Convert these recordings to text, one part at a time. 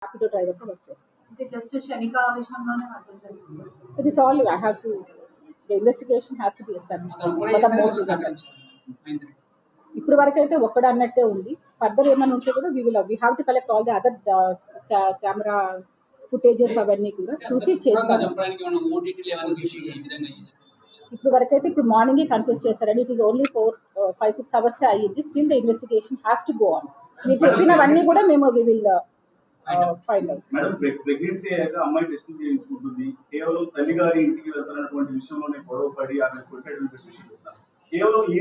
ర్యాపిడో డ్రైవర్గా వర్క్ చేస్తాను. అంటే జస్ట్ క్షణిక ఆవేశంలోనే హత్య జరిగింది. So this all I have to, the investigation has to be established. For the more reason. ఇప్పుడు వరకు అయితే ఒక్కడ అన్నట్టే ఉంది. ఫర్దర్ ఏమైనా ఉంటే కూడా we have to collect all the other camera footages అవన్నీ కూడా చూసి చేస్తాం. ఇప్పుడు వరకు అయితే ఇప్పుడు మార్నింగే కన్ఫ్యూజ్ చేశారండి. ఇట్ ఈస్ ఓన్లీ 5-6 అవర్స్ అయ్యింది. Still the investigation has to go on. మీరు చెప్పినవన్నీ కూడా మేము we will find out. Madam, pregnancy అయ్యాక అమ్మాయి టెస్టింగ్ చేయించుకుంటుంది. కేవలం తల్లిగారి ఇంటికి వెళ్తున్నటువంటి విషయంలోనే గొడవ పడి ఆమె కొట్టేటువంటి విషయం చెప్తాను. కేవలం ఈ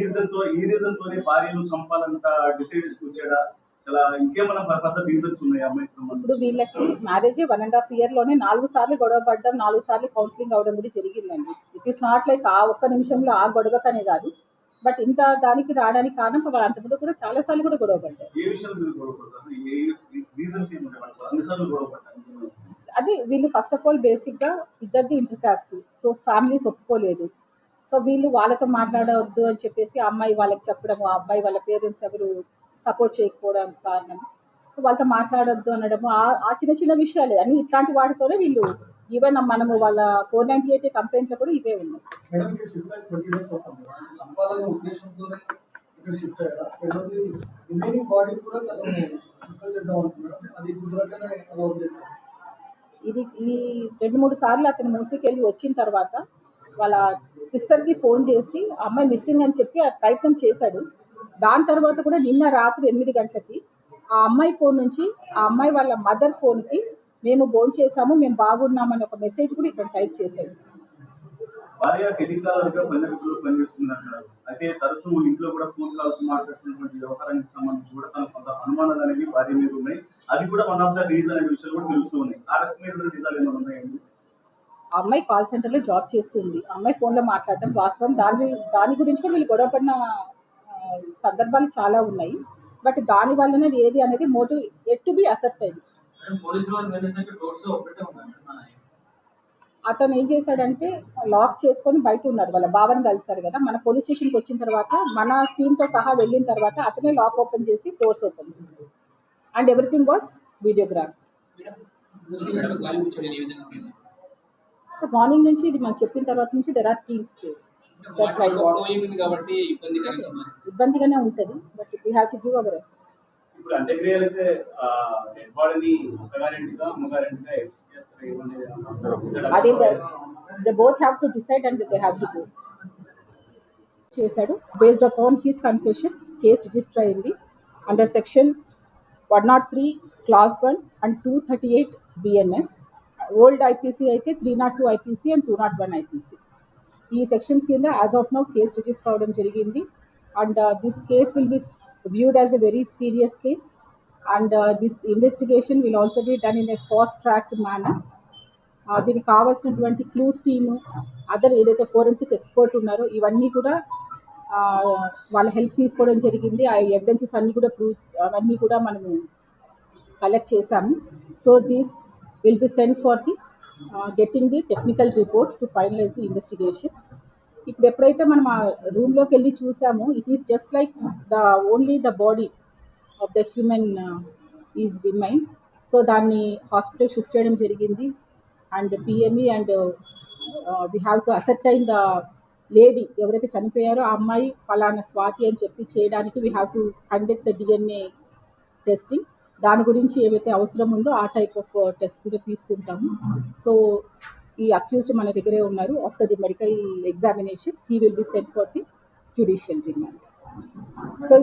రీజన్ తోనే భార్యను చంపాలంట డిసైడ్ వచ్చాడా? అలా ఇంకేమైనా పద్ధతి రీజన్స్ ఉన్నాయి అమ్మాయికి సంబంధించి? ఇప్పుడు వీళ్ళకి మ్యారేజ్ 1.5 year లోనే 4 సార్లు గొడవ పడడం, 4 సార్లు కౌన్సిలింగ్ అవడం కూడా జరిగిందండి. ఇట్ ఈస్ నాట్ లైక్ ఆ ఒక్క నిమిషంలో ఆ గొడవకనే కాదు, బట్ ఇంత దానికి రావడానికి కారణం వాళ్ళు అంతకుముందు కూడా చాలా సార్లు కూడా గొడవ పడ్డారు. ఏ విషయంలో గొడవ పడతారు? రీజన్స్ ఏముంటాయి? అన్నిసార్లు గొడవ పడ్డారు. అది వీళ్ళు ఫస్ట్ ఆఫ్ ఆల్ బేసిక్ గా ఇద్దరిది ఇంటర్ కాస్ట్, సో ఫ్యామిలీస్ ఒప్పుకోలేదు. సో వీళ్ళు వాళ్ళతో మాట్లాడవద్దు అని చెప్పేసి అమ్మాయి వాళ్ళకి చెప్పడము, ఆ అబ్బాయి వాళ్ళ పేరెంట్స్ ఎవరు సపోర్ట్ చేయకపోవడం కారణం. సో వాళ్ళతో మాట్లాడొద్దు అనడము, ఆ చిన్న చిన్న విషయాలే అని ఇట్లాంటి వాటితోనే వీళ్ళు ఈవెన్ మనము వాళ్ళ 498 కంప్లైంట్లో కూడా ఇవే ఉన్నాయి. ఇది ఈ 2-3 సార్లు అతను మూసికెళ్ళి వచ్చిన తర్వాత వాళ్ళ సిస్టర్కి ఫోన్ చేసి అమ్మాయి మిస్సింగ్ అని చెప్పి ప్రయత్నం చేశాడు. దాని తర్వాత కూడా నిన్న రాత్రి 8 గంటలకి ఆ అమ్మాయి ఫోన్ నుంచి ఆ అమ్మాయి వాళ్ళ మదర్ ఫోన్కి మేము ఫోన్ చేసాము, మేము బాగున్నామని ఒక మెసేజ్ కూడా ఇక్కడ టైప్ చేశాడు. భార్య టెలికాలర్గా పనిచేస్తున్నారు. అయితే తరచూ ఇంట్లో కూడా ఫోన్ కాల్స్ మాట్లాడుతున్నటువంటి వ్యవహారానికి సంబంధించి కూడా తన కొంత అనుమానాలు అనేవి భార్య మీద ఉన్నాయి. అది కూడా వన్ ఆఫ్ ద రీజన్ అనే విషయాలు కూడా తెలుస్తూ ఉన్నాయి. ఆ రకమైన రీజన్లు ఏమైనా ఉన్నాయండి? అమ్మాయి కాల్ సెంటర్లో జాబ్ చేస్తుంది, అమ్మాయి ఫోన్లో మాట్లాడటం వాస్తవం. దాని గురించి కూడా వీళ్ళు గొడవపడిన సందర్భాలు చాలా ఉన్నాయి. బట్ దాని వల్లనే ఏది అనేది motive at to be accept అయింది. అతను ఏం చేశాడంటే లాక్ చేసుకొని బయట ఉన్నారు, వాళ్ళ బావని కలిశారు కదా. మన పోలీస్ స్టేషన్కి వచ్చిన తర్వాత మన టీంతో సహా వెళ్ళిన తర్వాత అతనే లాక్ ఓపెన్ చేసి డోర్స్ ఓపెన్ చేశారు. And everything was videograph. So morning నుంచి ఇది మనం చెప్పిన తర్వాత నుంచి దెర్ ఆర్ టీమ్స్ ఇబ్బందిగానే ఉంటుంది, but we have to give our effort. ఇప్పుడు అంత్యక్రియలైతే డెడ్ బాడీని అత్తగారింటిగా అమ్మగారింటిగా అది they both have to decide and they have to go. చేశాడు based upon his confession. Case register అయింది under section 103 Clause 1 and 238 BNS. Old IPC అయితే 302 IPC and 201 IPC. ఈ సెక్షన్స్ కింద as of now case register అవడం జరిగింది. And this case will be viewed as a very serious case, and this investigation will also be done in a fast tracked manner. దీనికి కావాల్సినటువంటి clues team, other ఏదైతే forensic expert ఉన్నారో ఇవన్నీ కూడా వాళ్ళ help తీసుకోవడం జరిగింది. ఆ ఎవిడెన్సెస్ అన్నీ కూడా అవన్నీ కూడా మనము కలెక్ట్ చేశాము. So this will be send for the getting the technical reports to finalize the investigation. ఇప్పుడు ఎప్పుడైతే మనం ఆ రూమ్లోకి వెళ్ళి చూసామో it is just like only the body of the human is remain. So దాన్ని హాస్పిటల్ షిఫ్ట్ చేయడం జరిగింది. And PME and we have to ascertain the lady ఎవరైతే చనిపోయారో ఆ అమ్మాయి ఫలానా స్వాతి అని చెప్పి చేయడానికి we have to conduct the DNA testing. దాని గురించి ఏవైతే అవసరం ఉందో ఆ టైప్ ఆఫ్ టెస్ట్ కూడా తీసుకుంటాము. సో ఈ అక్యూజ్డ్ మన దగ్గరే ఉన్నారు. After the medical examination he will be sent for the judicial remand. So